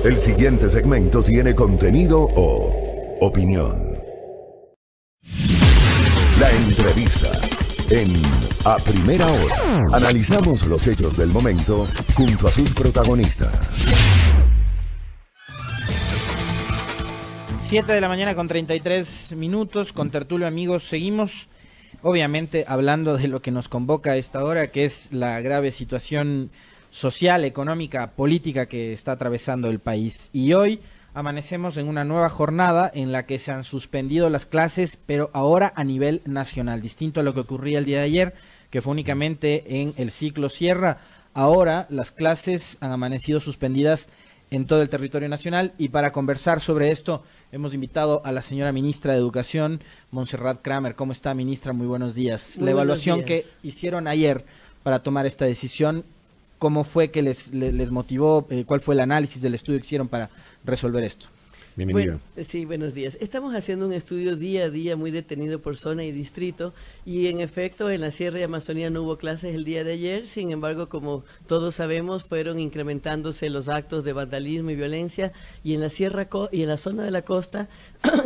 El siguiente segmento tiene contenido o opinión. La entrevista en A Primera Hora. Analizamos los hechos del momento junto a sus protagonistas. 7 de la mañana con 33 minutos, con Tertulio, amigos. Seguimos, obviamente, hablando de lo que nos convoca a esta hora, que es la grave situación social, económica, política que está atravesando el país. Y hoy amanecemos en una nueva jornada en la que se han suspendido las clases, pero ahora a nivel nacional, distinto a lo que ocurría el día de ayer, que fue únicamente en el ciclo Sierra. Ahora las clases han amanecido suspendidas en todo el territorio nacional, y para conversar sobre esto hemos invitado a la señora ministra de Educación, Montserrat Kramer. ¿Cómo está, ministra? Muy buenos días. La evaluación que hicieron ayer para tomar esta decisión, ¿cómo fue que les motivó? ¿Cuál fue el análisis del estudio que hicieron para resolver esto? Bienvenido. Sí, buenos días. Estamos haciendo un estudio día a día muy detenido por zona y distrito, y en efecto en la Sierra y Amazonía no hubo clases el día de ayer. Sin embargo, como todos sabemos, fueron incrementándose los actos de vandalismo y violencia, y en la Sierra y en la zona de la costa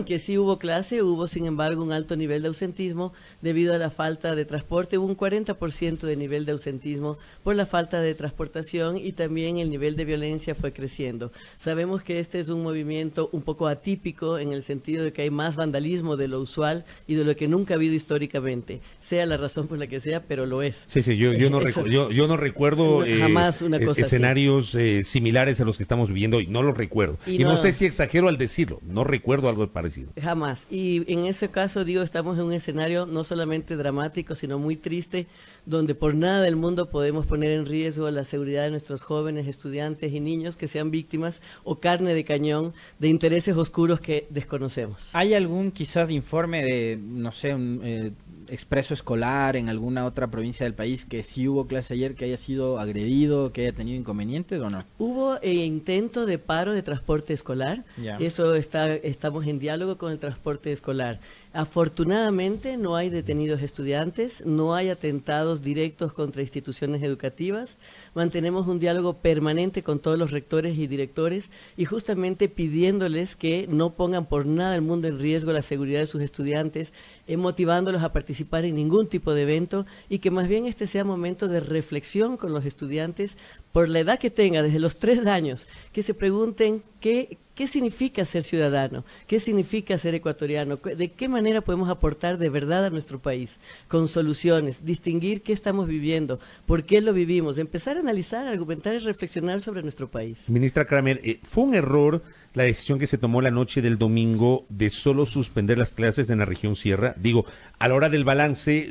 que sí hubo clase, hubo sin embargo un alto nivel de ausentismo debido a la falta de transporte. Hubo un 40% de nivel de ausentismo por la falta de transportación, y también el nivel de violencia fue creciendo. Sabemos que este es un movimiento un poco atípico en el sentido de que hay más vandalismo de lo usual y de lo que nunca ha habido históricamente, sea la razón por la que sea, pero lo es. Sí, yo no recuerdo jamás una cosa escenarios similares a los que estamos viviendo hoy, no los recuerdo. Y no sé si exagero al decirlo, no recuerdo algo parecido. Jamás. Y en ese caso, digo, estamos en un escenario no solamente dramático, sino muy triste, donde por nada del mundo podemos poner en riesgo la seguridad de nuestros jóvenes, estudiantes y niños que sean víctimas o carne de cañón de intereses oscuros que desconocemos. ¿Hay algún quizás informe de, no sé, un expreso escolar en alguna otra provincia del país que sí hubo clase ayer, que haya sido agredido, que haya tenido inconvenientes o no? Hubo intento de paro de transporte escolar. Eso estamos en diálogo con el transporte escolar. Afortunadamente no hay detenidos estudiantes, no hay atentados directos contra instituciones educativas. Mantenemos un diálogo permanente con todos los rectores y directores, y justamente pidiéndoles que no pongan por nada del mundo en riesgo la seguridad de sus estudiantes, motivándolos a participar en ningún tipo de evento, y que más bien este sea momento de reflexión con los estudiantes por la edad que tenga, desde los 3 años, que se pregunten ¿qué significa ser ciudadano? ¿Qué significa ser ecuatoriano? ¿De qué manera podemos aportar de verdad a nuestro país? Con soluciones, distinguir qué estamos viviendo, por qué lo vivimos, empezar a analizar, argumentar y reflexionar sobre nuestro país. Ministra Kramer, ¿fue un error la decisión que se tomó la noche del domingo de solo suspender las clases en la región Sierra? Digo, a la hora del balance,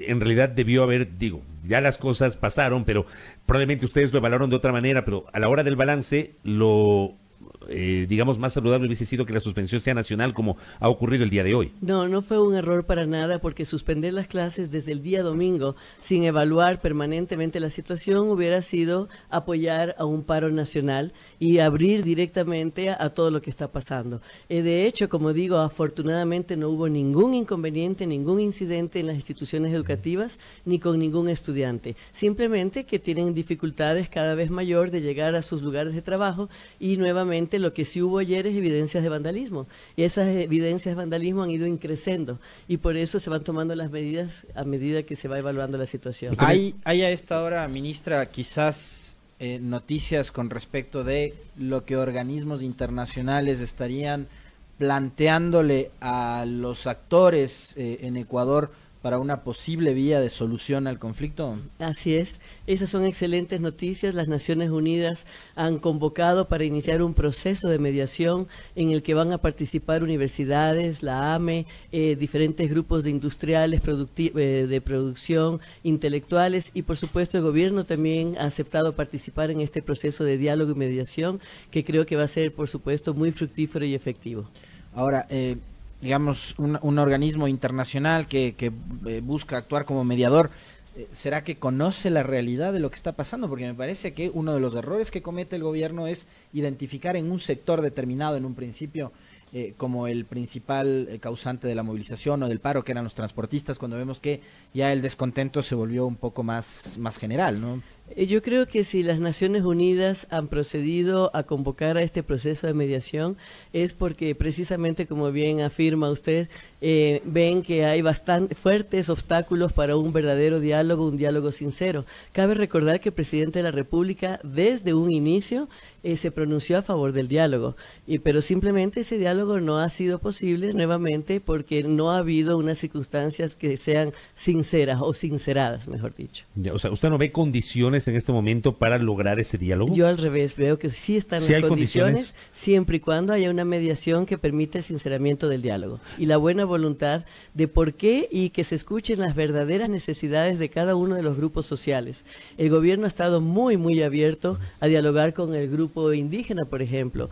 en realidad debió haber, ya las cosas pasaron, pero probablemente ustedes lo evaluaron de otra manera, pero a la hora del balance digamos, más saludable hubiese sido que la suspensión sea nacional, como ha ocurrido el día de hoy. No fue un error para nada, porque suspender las clases desde el día domingo sin evaluar permanentemente la situación hubiera sido apoyar a un paro nacional y abrir directamente a todo lo que está pasando. De hecho, como digo, afortunadamente no hubo ningún inconveniente, ningún incidente en las instituciones educativas ni con ningún estudiante. Simplemente que tienen dificultades cada vez mayor de llegar a sus lugares de trabajo, y nuevamente lo que sí hubo ayer es evidencias de vandalismo, y esas evidencias de vandalismo han ido increciendo, y por eso se van tomando las medidas a medida que se va evaluando la situación. ¿Hay a esta hora, ministra, quizás noticias con respecto de lo que organismos internacionales estarían planteándole a los actores en Ecuador para una posible vía de solución al conflicto? Así es, esas son excelentes noticias. Las Naciones Unidas han convocado para iniciar un proceso de mediación en el que van a participar universidades, la AME, diferentes grupos de industriales, de producción, intelectuales, y por supuesto el gobierno también ha aceptado participar en este proceso de diálogo y mediación, que creo que va a ser por supuesto muy fructífero y efectivo. Ahora, digamos, un organismo internacional que busca actuar como mediador, ¿será que conoce la realidad de lo que está pasando? Porque me parece que uno de los errores que comete el gobierno es identificar en un sector determinado en un principio como el principal causante de la movilización o del paro, que eran los transportistas, cuando vemos que ya el descontento se volvió un poco más general, ¿no? Yo creo que si las Naciones Unidas han procedido a convocar a este proceso de mediación es porque precisamente, como bien afirma usted, ven que hay bastante fuertes obstáculos para un verdadero diálogo, un diálogo sincero. Cabe recordar que el presidente de la República desde un inicio se pronunció a favor del diálogo, pero simplemente ese diálogo no ha sido posible nuevamente porque no ha habido unas circunstancias que sean sinceras o sinceradas, mejor dicho. Ya, o sea, ¿usted no ve condiciones en este momento para lograr ese diálogo? Yo al revés, veo que sí están las condiciones, siempre y cuando haya una mediación que permita el sinceramiento del diálogo y la buena voluntad de por qué y que se escuchen las verdaderas necesidades de cada uno de los grupos sociales. El gobierno ha estado muy abierto a dialogar con el grupo indígena, por ejemplo,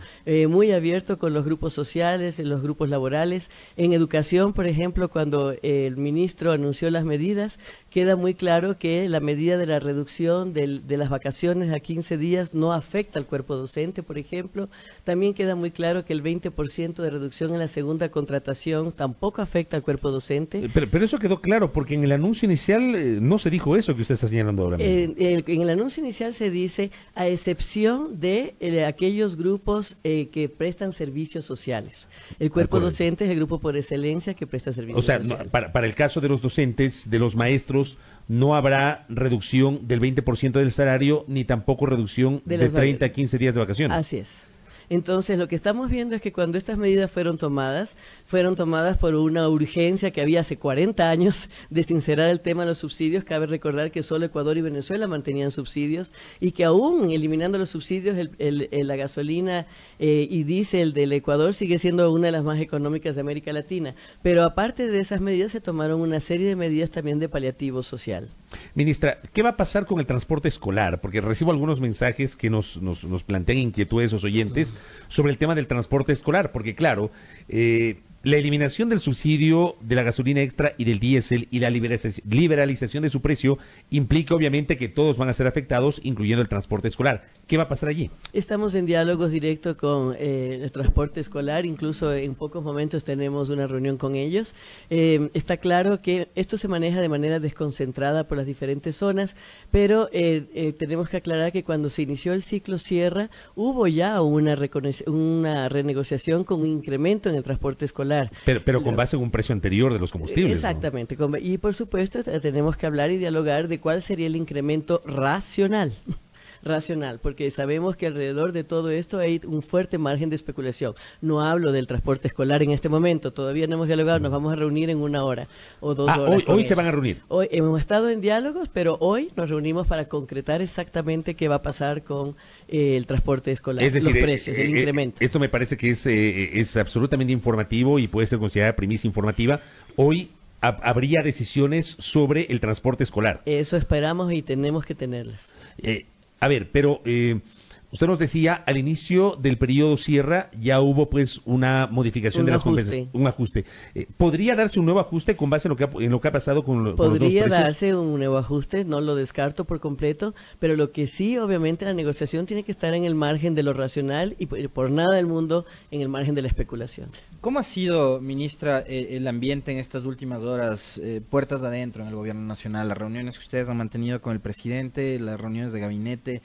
muy abierto con los grupos sociales, en los grupos laborales. En educación, por ejemplo, cuando el ministro anunció las medidas, queda muy claro que la medida de la reducción de las vacaciones a 15 días no afecta al cuerpo docente, por ejemplo. También queda muy claro que el 20% de reducción en la segunda contratación tampoco afecta al cuerpo docente. Pero eso quedó claro, porque en el anuncio inicial no se dijo eso que usted está señalando ahora mismo. En el anuncio inicial se dice, a excepción de aquellos grupos que prestan servicios sociales. El cuerpo docente es el grupo por excelencia que presta servicios sociales. O sea, para el caso de los docentes, de los maestros, no habrá reducción del 20% del salario, ni tampoco reducción de 30 a 15 días de vacaciones. Así es. Entonces, lo que estamos viendo es que cuando estas medidas fueron tomadas por una urgencia que había hace 40 años de sincerar el tema de los subsidios. Cabe recordar que solo Ecuador y Venezuela mantenían subsidios y que aún eliminando los subsidios, la gasolina y diésel del Ecuador sigue siendo una de las más económicas de América Latina. Pero aparte de esas medidas, se tomaron una serie de medidas también de paliativo social. Ministra, ¿qué va a pasar con el transporte escolar? Porque recibo algunos mensajes que nos plantean inquietudes los oyentes sobre el tema del transporte escolar, porque claro, la eliminación del subsidio de la gasolina extra y del diésel y la liberalización de su precio implica obviamente que todos van a ser afectados, incluyendo el transporte escolar. ¿Qué va a pasar allí? Estamos en diálogos directos con el transporte escolar, incluso en pocos momentos tenemos una reunión con ellos. Está claro que esto se maneja de manera desconcentrada por las diferentes zonas, pero tenemos que aclarar que cuando se inició el ciclo Sierra, hubo ya una renegociación con un incremento en el transporte escolar. Pero con base en un precio anterior de los combustibles. Exactamente. ¿No? Y por supuesto tenemos que hablar y dialogar de cuál sería el incremento racional, porque sabemos que alrededor de todo esto hay un fuerte margen de especulación. No hablo del transporte escolar en este momento, todavía no hemos dialogado, nos vamos a reunir en 1 hora o 2 horas. Hoy se van a reunir. Hoy hemos estado en diálogos, pero hoy nos reunimos para concretar exactamente qué va a pasar con el transporte escolar, es decir, los precios, el incremento. Esto me parece que es absolutamente informativo y puede ser considerada primicia informativa. Hoy habría decisiones sobre el transporte escolar. Eso esperamos y tenemos que tenerlas. A ver, pero usted nos decía, al inicio del periodo Sierra ya hubo pues una modificación de las compensaciones, un ajuste. ¿Podría darse un nuevo ajuste con base en lo que ha pasado con los dos precios? Podría darse un nuevo ajuste, no lo descarto por completo, pero lo que sí, obviamente, la negociación tiene que estar en el margen de lo racional y por nada del mundo en el margen de la especulación. ¿Cómo ha sido, ministra, el ambiente en estas últimas horas, puertas de adentro en el gobierno nacional, las reuniones que ustedes han mantenido con el presidente, las reuniones de gabinete?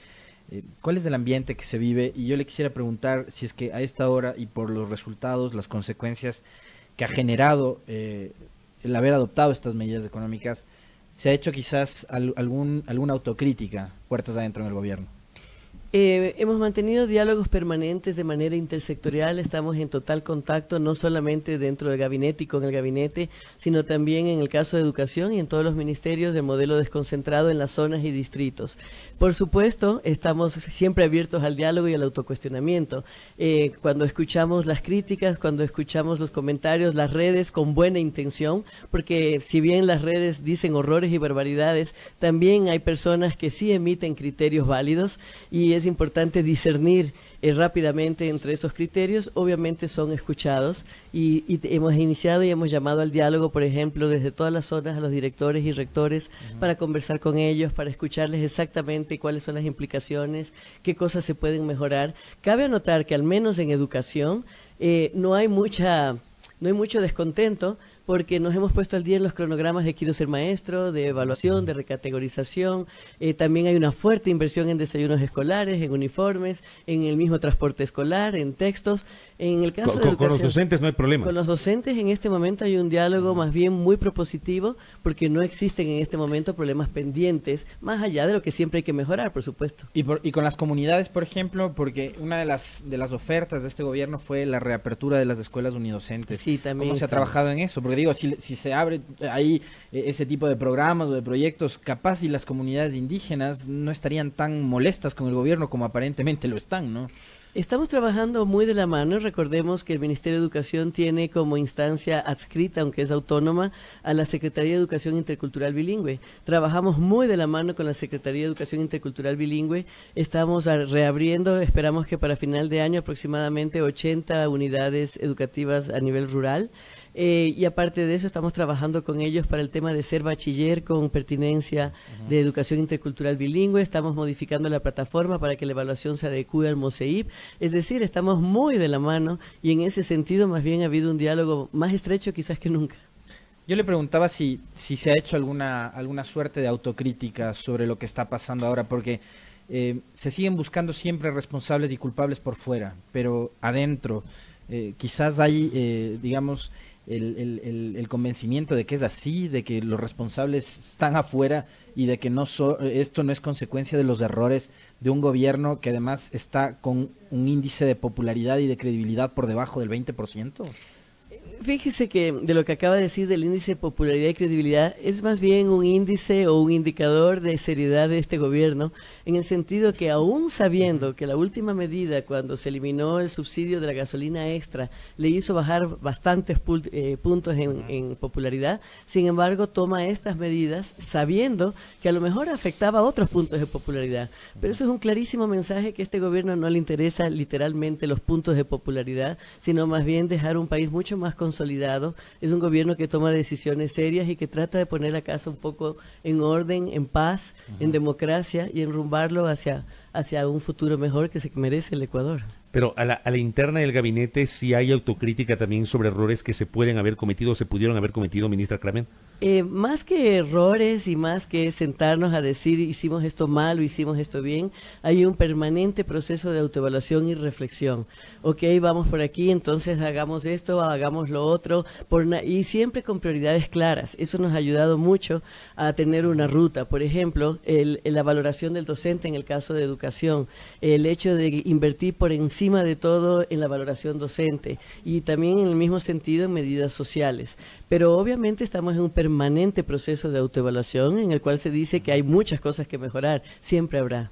¿Cuál es el ambiente que se vive? Y yo le quisiera preguntar si es que a esta hora y por los resultados, las consecuencias que ha generado el haber adoptado estas medidas económicas, ¿se ha hecho quizás alguna autocrítica puertas adentro en el gobierno? Hemos mantenido diálogos permanentes de manera intersectorial, estamos en total contacto no solamente dentro del gabinete y con el gabinete, sino también en el caso de educación y en todos los ministerios de modelo desconcentrado en las zonas y distritos. Por supuesto, estamos siempre abiertos al diálogo y al autocuestionamiento. Cuando escuchamos las críticas, cuando escuchamos los comentarios, las redes con buena intención, porque si bien las redes dicen horrores y barbaridades, también hay personas que sí emiten criterios válidos y es importante discernir rápidamente entre esos criterios. Obviamente son escuchados y hemos iniciado y hemos llamado al diálogo, por ejemplo, desde todas las zonas a los directores y rectores para conversar con ellos, para escucharles exactamente cuáles son las implicaciones, qué cosas se pueden mejorar. Cabe anotar que al menos en educación no hay mucho descontento, porque nos hemos puesto al día en los cronogramas de Quiero Ser Maestro, de evaluación, de recategorización. También hay una fuerte inversión en desayunos escolares, en uniformes, en el mismo transporte escolar, en textos. En el caso de educación, con los docentes no hay problema. Con los docentes en este momento hay un diálogo más bien muy propositivo, porque no existen en este momento problemas pendientes, más allá de lo que siempre hay que mejorar, por supuesto. Y con las comunidades, por ejemplo, porque una de las ofertas de este gobierno fue la reapertura de las escuelas unidocentes. Sí, también ¿Cómo se ha trabajado en eso? Porque digo, si se abre ahí ese tipo de programas o de proyectos, capaz y las comunidades indígenas no estarían tan molestas con el gobierno como aparentemente lo están, ¿no? Estamos trabajando muy de la mano. Recordemos que el Ministerio de Educación tiene como instancia adscrita, aunque es autónoma, a la Secretaría de Educación Intercultural Bilingüe. Trabajamos muy de la mano con la Secretaría de Educación Intercultural Bilingüe. Estamos reabriendo, esperamos que para final de año aproximadamente 80 unidades educativas a nivel rural. Y aparte de eso estamos trabajando con ellos para el tema de ser bachiller con pertinencia de educación intercultural bilingüe. Estamos modificando la plataforma para que la evaluación se adecue al MOSEIP. Es decir, estamos muy de la mano y en ese sentido más bien ha habido un diálogo más estrecho quizás que nunca. Yo le preguntaba si se ha hecho alguna suerte de autocrítica sobre lo que está pasando ahora, porque se siguen buscando siempre responsables y culpables por fuera, pero adentro quizás hay, digamos, el convencimiento de que es así, de que los responsables están afuera y de que esto no es consecuencia de los errores de un gobierno que además está con un índice de popularidad y de credibilidad por debajo del 20%. Fíjese que de lo que acaba de decir del índice de popularidad y credibilidad es más bien un índice o un indicador de seriedad de este gobierno, en el sentido que aún sabiendo que la última medida cuando se eliminó el subsidio de la gasolina extra le hizo bajar bastantes puntos en popularidad, sin embargo toma estas medidas sabiendo que a lo mejor afectaba otros puntos de popularidad. Pero eso es un clarísimo mensaje que a este gobierno no le interesa literalmente los puntos de popularidad, sino más bien dejar un país mucho más consolidado. Es un gobierno que toma decisiones serias y que trata de poner la casa un poco en orden, en paz, en democracia y enrumbarlo hacia un futuro mejor que se merece el Ecuador. Pero a la interna del gabinete sí hay autocrítica también sobre errores que se pueden haber cometido o se pudieron haber cometido, ministra Kramer. Más que errores y más que sentarnos a decir hicimos esto mal o hicimos esto bien, hay un permanente proceso de autoevaluación y reflexión. Ok, vamos por aquí, entonces hagamos esto, hagamos lo otro, y siempre con prioridades claras. Eso nos ha ayudado mucho a tener una ruta. Por ejemplo, la valoración del docente en el caso de educación, el hecho de invertir por encima de todo en la valoración docente y también en el mismo sentido en medidas sociales. Pero obviamente estamos en un permanente proceso de autoevaluación en el cual se dice que hay muchas cosas que mejorar, siempre habrá.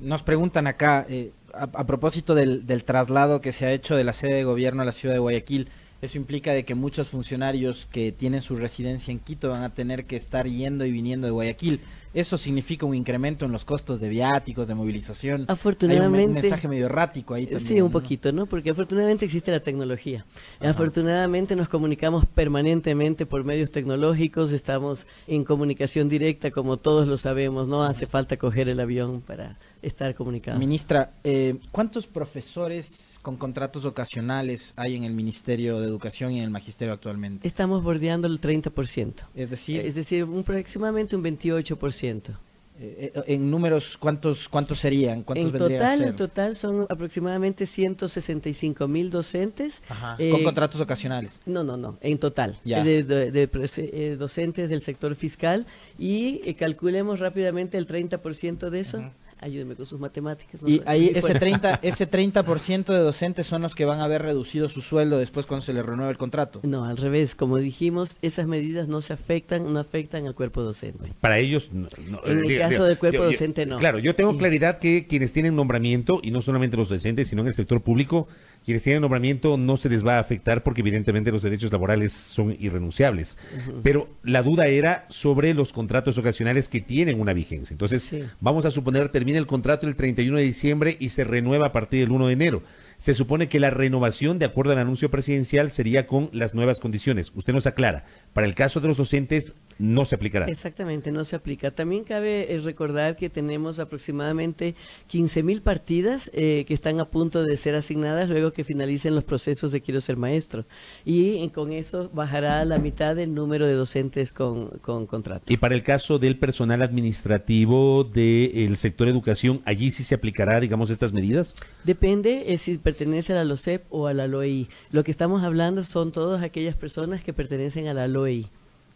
Nos preguntan acá, a propósito del traslado que se ha hecho de la sede de gobierno a la ciudad de Guayaquil, eso implica de que muchos funcionarios que tienen su residencia en Quito van a tener que estar yendo y viniendo de Guayaquil. Eso significa un incremento en los costos de viáticos, de movilización. Afortunadamente. Hay un mensaje medio errático ahí también. Sí, un poquito, ¿no? Porque afortunadamente existe la tecnología. Ajá. Afortunadamente nos comunicamos permanentemente por medios tecnológicos, estamos en comunicación directa, como todos lo sabemos, no hace falta coger el avión para estar comunicados. Ministra, ¿cuántos profesores con contratos ocasionales hay en el Ministerio de Educación y en el Magisterio actualmente? Estamos bordeando el 30%. Es decir, aproximadamente un 28%. En números, ¿cuántos serían? ¿Cuántos vendrían a ser? En total son aproximadamente 165,000 docentes. Ajá, ¿con contratos ocasionales? No, en total. Ya. De docentes del sector fiscal y calculemos rápidamente el 30% de eso. Ayúdeme con sus matemáticas. Y ahí ese 30% de docentes son los que van a haber reducido su sueldo después cuando se les renueva el contrato. No, al revés. Como dijimos, esas medidas no afectan al cuerpo docente. Para ellos, en el caso del cuerpo docente, no. Claro, yo tengo claridad que quienes tienen nombramiento, y no solamente los docentes, sino en el sector público, quienes tienen nombramiento no se les va a afectar porque evidentemente los derechos laborales son irrenunciables. Pero la duda era sobre los contratos ocasionales que tienen una vigencia. Entonces, vamos a suponer termina el contrato el 31 de diciembre y se renueva a partir del 1 de enero. Se supone que la renovación, de acuerdo al anuncio presidencial, sería con las nuevas condiciones. Usted nos aclara, para el caso de los docentes, no se aplicará. Exactamente, no se aplica. También cabe recordar que tenemos aproximadamente 15.000 partidas que están a punto de ser asignadas luego que finalicen los procesos de Quiero Ser Maestro. Y con eso bajará a la mitad el número de docentes con contrato. Y para el caso del personal administrativo del sector educación, ¿allí sí se aplicará, digamos, estas medidas? Depende si pertenece a la LOCEP o a la LOEI. Lo que estamos hablando son todas aquellas personas que pertenecen a la LOEI.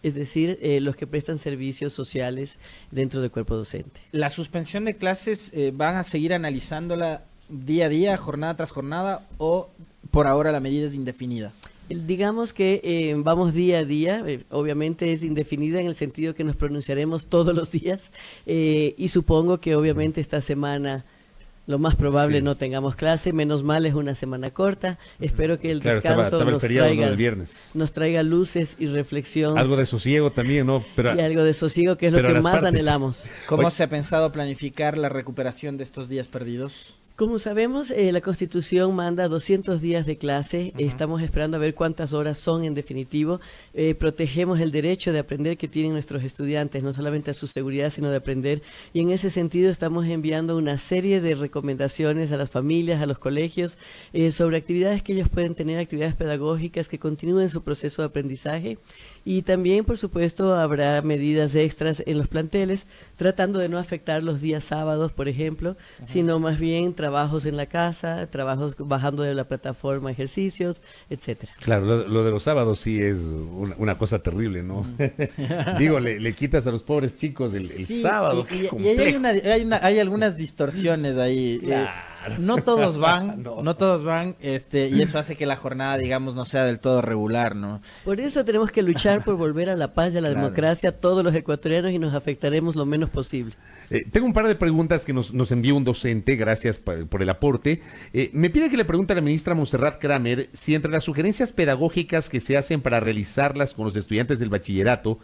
Es decir, los que prestan servicios sociales dentro del cuerpo docente. ¿La suspensión de clases van a seguir analizándola día a día, jornada tras jornada, o por ahora la medida es indefinida? Digamos que vamos día a día, obviamente es indefinida en el sentido que nos pronunciaremos todos los días y supongo que obviamente esta semana lo más probable no tengamos clase, menos mal es una semana corta, espero que el descanso estaba nos, el feriado, traiga, ¿no? El viernes. Nos traiga luces y reflexión. Algo de sosiego también, ¿no? Y algo de sosiego, que es lo que más anhelamos. ¿Cómo se ha pensado planificar la recuperación de estos días perdidos? Como sabemos, la Constitución manda 200 días de clase, estamos esperando a ver cuántas horas son en definitivo, protegemos el derecho de aprender que tienen nuestros estudiantes, no solamente a su seguridad, sino de aprender, y en ese sentido estamos enviando una serie de recomendaciones a las familias, a los colegios, sobre actividades que ellos pueden tener, actividades pedagógicas que continúen su proceso de aprendizaje, y también, por supuesto, habrá medidas extras en los planteles, tratando de no afectar los días sábados, por ejemplo, sino más bien trabajos en la casa, trabajos bajando de la plataforma, ejercicios, etcétera. Claro, lo de los sábados sí es una cosa terrible, ¿no? Digo, le quitas a los pobres chicos el sábado. Y hay algunas distorsiones ahí. Claro. No todos van, no todos van, y eso hace que la jornada, digamos, no sea del todo regular, ¿no? Por eso tenemos que luchar por volver a la paz y a la democracia todos los ecuatorianos y nos afectaremos lo menos posible. Tengo un par de preguntas que nos envió un docente, gracias por el aporte. Me pide que le pregunte a la ministra Montserrat Kramer si entre las sugerencias pedagógicas que se hacen para realizarlas con los estudiantes del bachillerato,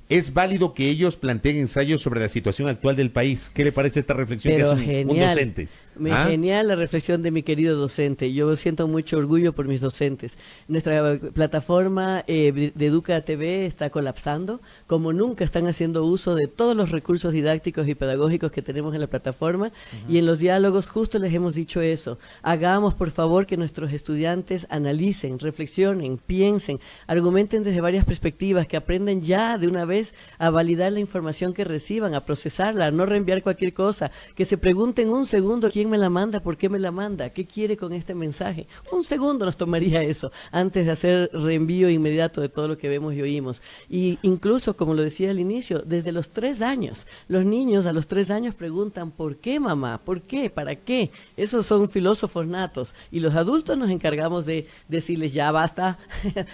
¿es válido que ellos planteen ensayos sobre la situación actual del país? ¿Qué le parece esta reflexión que hace un docente? Genial la reflexión de mi querido docente. Yo siento mucho orgullo por mis docentes. Nuestra plataforma de Educa TV está colapsando. Como nunca están haciendo uso de todos los recursos didácticos y pedagógicos que tenemos en la plataforma. Y en los diálogos justo les hemos dicho eso. Hagamos, por favor, que nuestros estudiantes analicen, reflexionen, piensen, argumenten desde varias perspectivas, que aprendan ya de una vez a validar la información que reciban, a procesarla, a no reenviar cualquier cosa, que se pregunten un segundo quién me la manda, por qué me la manda, qué quiere con este mensaje. Un segundo nos tomaría eso antes de hacer reenvío inmediato de todo lo que vemos y oímos. Y incluso, como lo decía al inicio, desde los 3 años, los niños a los 3 años preguntan ¿por qué, mamá? ¿Por qué? ¿Para qué? Esos son filósofos natos y los adultos nos encargamos de decirles ya basta,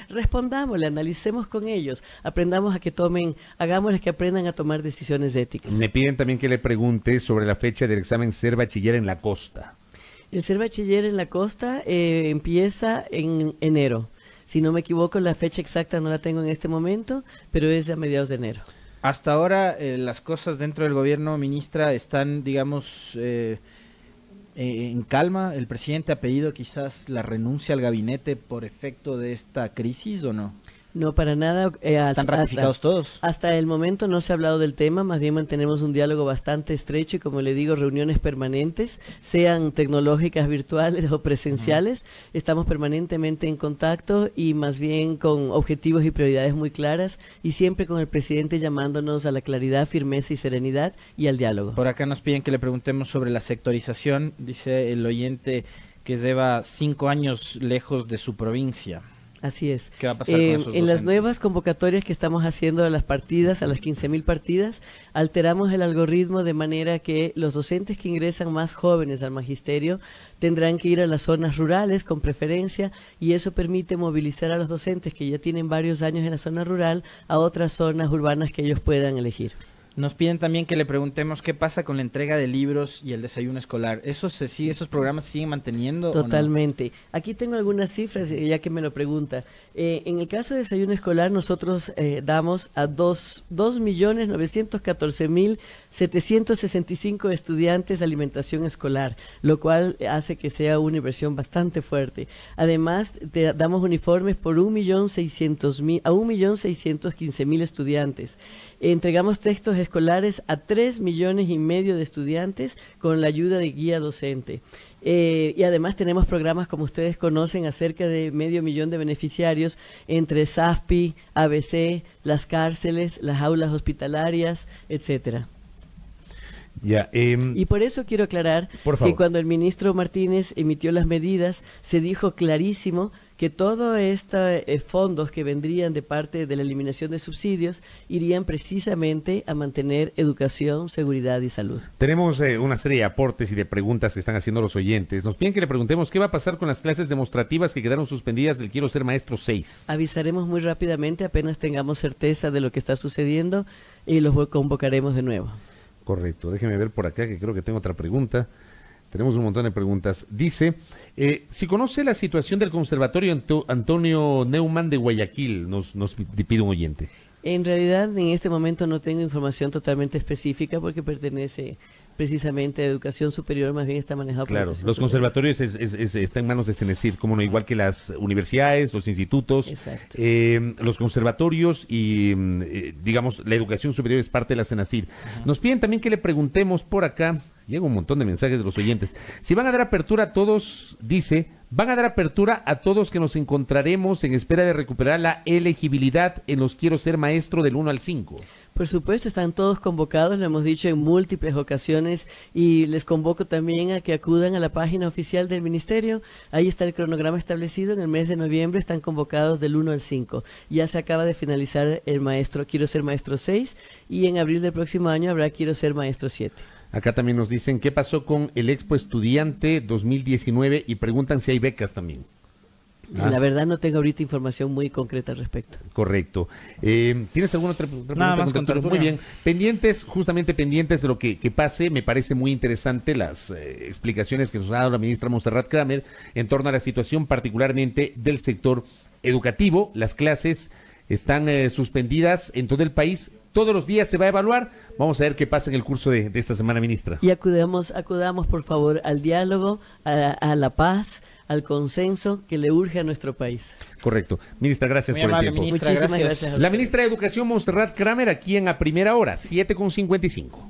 respondámosle, analicemos con ellos, aprendamos a que tomen, hagámosles que aprendan a tomar decisiones éticas. Me piden también que le pregunte sobre la fecha del examen Ser Bachiller en la costa. El Ser Bachiller en la costa empieza en enero. Si no me equivoco, la fecha exacta no la tengo en este momento, pero es a mediados de enero. Hasta ahora las cosas dentro del gobierno, ministra, están, digamos, en calma. ¿El presidente ha pedido quizás la renuncia al gabinete por efecto de esta crisis o no? No, para nada. ¿Están ratificados todos? Hasta el momento no se ha hablado del tema, más bien mantenemos un diálogo bastante estrecho y, como le digo, reuniones permanentes, sean tecnológicas, virtuales o presenciales. Estamos permanentemente en contacto y más bien con objetivos y prioridades muy claras y siempre con el presidente llamándonos a la claridad, firmeza y serenidad y al diálogo. Por acá nos piden que le preguntemos sobre la sectorización. Dice el oyente que lleva 5 años lejos de su provincia. Así es. ¿Qué va a pasar con esos docentes? En las nuevas convocatorias que estamos haciendo a las partidas, a las 15.000 partidas, alteramos el algoritmo de manera que los docentes que ingresan más jóvenes al magisterio tendrán que ir a las zonas rurales con preferencia y eso permite movilizar a los docentes que ya tienen varios años en la zona rural a otras zonas urbanas que ellos puedan elegir. Nos piden también que le preguntemos qué pasa con la entrega de libros y el desayuno escolar. ¿Esos programas se siguen manteniendo? Totalmente. ¿O no? Aquí tengo algunas cifras, ya que me lo pregunta. En el caso de desayuno escolar, nosotros damos a 2.914.765 estudiantes alimentación escolar, lo cual hace que sea una inversión bastante fuerte. Además, damos uniformes por 1.615.000 estudiantes. Entregamos textos escolares a 3,5 millones de estudiantes con la ayuda de guía docente. Y además tenemos programas, como ustedes conocen, a cerca de 500,000 de beneficiarios entre SAFPI, ABC, las cárceles, las aulas hospitalarias, etcétera. Ya, y por eso quiero aclarar que cuando el ministro Martínez emitió las medidas, se dijo clarísimo que todos estos fondos que vendrían de parte de la eliminación de subsidios irían precisamente a mantener educación, seguridad y salud. Tenemos una serie de aportes y de preguntas que están haciendo los oyentes. Nos piden que le preguntemos qué va a pasar con las clases demostrativas que quedaron suspendidas del Quiero Ser Maestro 6. Avisaremos muy rápidamente, apenas tengamos certeza de lo que está sucediendo, y los convocaremos de nuevo. Correcto, déjeme ver por acá que creo que tengo otra pregunta. Tenemos un montón de preguntas. Dice, si conoce la situación del Conservatorio Antonio Neumann de Guayaquil, nos pide un oyente. En realidad, en este momento no tengo información totalmente específica porque pertenece precisamente a educación superior, más bien está manejado por los conservatorios está en manos de CENESID, como no, igual que las universidades, los institutos, los conservatorios y digamos la educación superior es parte de la CENACID. Nos piden también que le preguntemos por acá, llega un montón de mensajes de los oyentes, si van a dar apertura a todos, dice, van a dar apertura a todos que nos encontraremos en espera de recuperar la elegibilidad en los Quiero Ser Maestro del 1 al 5. Por supuesto, están todos convocados, lo hemos dicho en múltiples ocasiones, y les convoco también a que acudan a la página oficial del Ministerio. Ahí está el cronograma establecido. En el mes de noviembre están convocados del 1 al 5. Ya se acaba de finalizar el maestro Quiero Ser Maestro 6 y en abril del próximo año habrá Quiero Ser Maestro 7. Acá también nos dicen qué pasó con el Expo Estudiante 2019 y preguntan si hay becas también. La verdad no tengo ahorita información muy concreta al respecto. Correcto. ¿Tienes alguna otra pregunta? Nada más con Muy bien. Justamente pendientes de lo que pase. Me parece muy interesante las explicaciones que nos ha dado la ministra Montserrat Kramer en torno a la situación particularmente del sector educativo. Las clases están suspendidas en todo el país. Todos los días se va a evaluar. Vamos a ver qué pasa en el curso de esta semana, ministra. Y acudamos por favor al diálogo, a la paz, al consenso que le urge a nuestro país. Correcto. Ministra, gracias por el tiempo. Muchísimas gracias. La ministra de Educación, Montserrat Kramer, aquí en A Primera Hora, 7:55.